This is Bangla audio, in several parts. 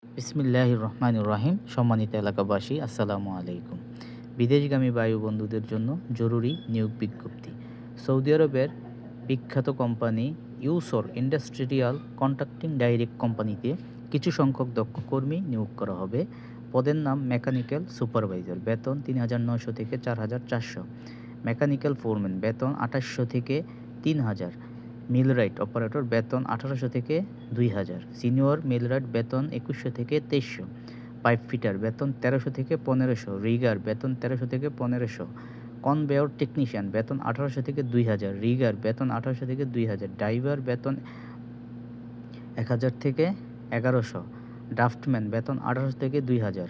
বিসমিল্লাহির রহমানির রহিম। সম্মানিত এলাকাবাসী, আসসালামু আলাইকুম। বিদেশগামী বায়ু বন্ধুদের জন্য জরুরি নিয়োগ বিজ্ঞপ্তি। সৌদি আরবের বিখ্যাত কোম্পানি ইউসর ইন্ডাস্ট্রিয়াল কন্ট্রাক্টিং ডাইরেক্ট কোম্পানিতে কিছু সংখ্যক দক্ষ কর্মী নিয়োগ করা হবে। পদের নাম মেকানিক্যাল সুপারভাইজার, বেতন ৩,৯০০ থেকে ৪,৪০০। মেকানিক্যাল ফোরম্যান, বেতন ২৮০০ থেকে ৩,০০০। মিলরাইট অপারেটর, বেতন ১৮০০ থেকে ২,০০০। সিনিয়র মিলরাইট, বেতন ২১০০ থেকে ২৩০০। পাইপ ফিটার, বেতন ১৩০০ থেকে ১৫০০। রিগার, বেতন ১৩০০ থেকে ১৫০০। কনভেয়র টেকনিশিয়ান, বেতন ১৮০০ থেকে ২,০০০। রিগার, বেতন ১৮০০ থেকে ২,০০০। ড্রাইভার, বেতন ১,০০০ থেকে ১১০০। ড্রাফটম্যান, বেতন ১৮০০ থেকে ২,০০০।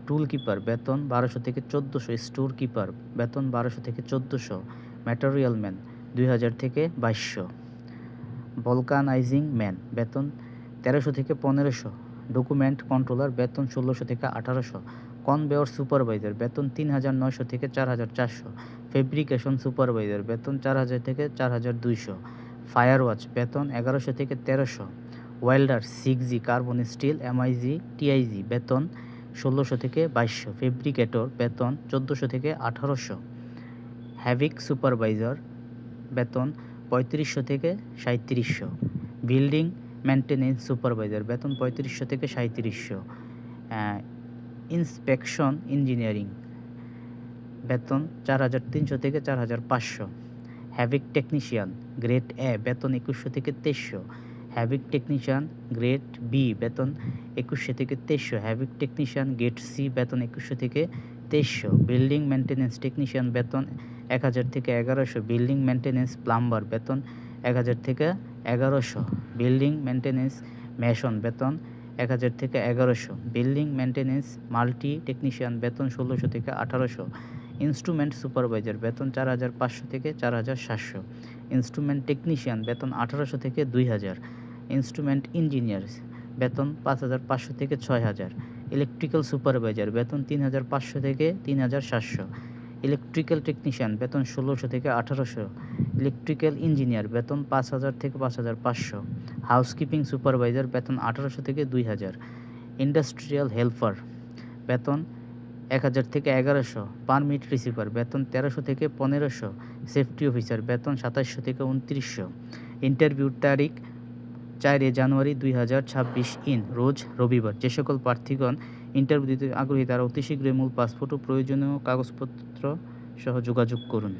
টুল কিপার, বেতন ১২০০ থেকে ১৪০০। স্টোর কিপার, বেতন ১২০০ থেকে ১৪০০। ম্যাটেরিয়াল ম্যান, ২,০০০ থেকে ২২০০। ভলকানাইজিং ম্যান, বেতন ১৩০০ থেকে ১৫০০। ডকুমেন্ট কন্ট্রোলার, বেতন ১৬০০ থেকে ১৮০০। কনভেয়র সুপারভাইজার, বেতন ৩,৯০০ থেকে ৪,৪০০। ফেব্রিকেশন সুপারভাইজার, বেতন ৪,০০০ থেকে ৪,২০০। ফায়ার ওয়াচ, বেতন ১১০০ থেকে ১৩০০। Welder 6G carbon still MIG TIG, বেতন ১৬০০ থেকে ২২০০। ফেব্রিকেটর, বেতন ১৪০০ থেকে ১৮০০। হ্যাভিক সুপারভাইজার, বেতন ৩৫০০ থেকে ৩৭০০। বিল্ডিং মেনটেন্যান্স সুপারভাইজার, বেতন ৩৫০০ থেকে ৩৭০০। ইন্সপেকশন ইঞ্জিনিয়ারিং, বেতন ৪,৩০০ থেকে ৪,৫০০। হ্যাভিক টেকনিশিয়ান গ্রেড এ, বেতন ২১০০ থেকে ২৩০০। হ্যাভিক টেকনিশিয়ান গ্রেড বি, বেতন ২১০০ থেকে ২৩০০। হ্যাভিক টেকনিশিয়ান গ্রেড সি, বেতন ২১০০ থেকে ২৩০০। বিল্ডিং মেনটেন্যান্স টেকনিশিয়ান, বেতন ১,০০০ থেকে ১১০০। বিল্ডিং মেনটেন্যান্স প্লাম্বার, বেতন ১,০০০ থেকে ১১০০। বিল্ডিং মেনটেন্যান্স মেশন, বেতন ১,০০০ থেকে ১১০০। বিল্ডিং মেনটেন্যান্স মাল্টি টেকনিশিয়ান, বেতন ১৬০০ থেকে ১৮০০। ইনস্ট্রুমেন্ট সুপারভাইজার, বেতন ৪,৫০০ থেকে ৪,৭০০। ইনস্ট্রুমেন্ট টেকনিশিয়ান, বেতন ১৮০০ থেকে ২,০০০। ইনস্ট্রুমেন্ট ইঞ্জিনিয়ার, বেতন ৫,৫০০ থেকে ৬,০০০। ইলেকট্রিক্যাল সুপারভাইজার, বেতন ৩,৫০০ থেকে ৩,৭০০। ইলেকট্রিক্যাল টেকনিশিয়ান, বেতন ১৬০০ থেকে ১৮০০। ইলেকট্রিক্যাল ইঞ্জিনিয়ার, বেতন ৫,০০০ থেকে ৫,৫০০। হাউসকিপিং সুপারভাইজার, বেতন ১৮০০ থেকে ২,০০০। ইন্ডাস্ট্রিয়াল হেল্পার, বেতন ১,০০০ থেকে ১১০০। পারমিট রিসিভার, বেতন ১৩০০ থেকে ১৫০০। সেফটি অফিসার, বেতন ২৭০০ থেকে ২৯০০। ইন্টারভিউর তারিখ ৪ জানুয়ারি ২০২৬ রোজ রবিবার। যে সকল প্রার্থীগণ ইন্টারভিউ দিতে আগ্রহী তারা অতি শীঘ্রই মূল পাসপোর্ট ও প্রয়োজনীয় কাগজপত্র সহ যোগাযোগ করুন।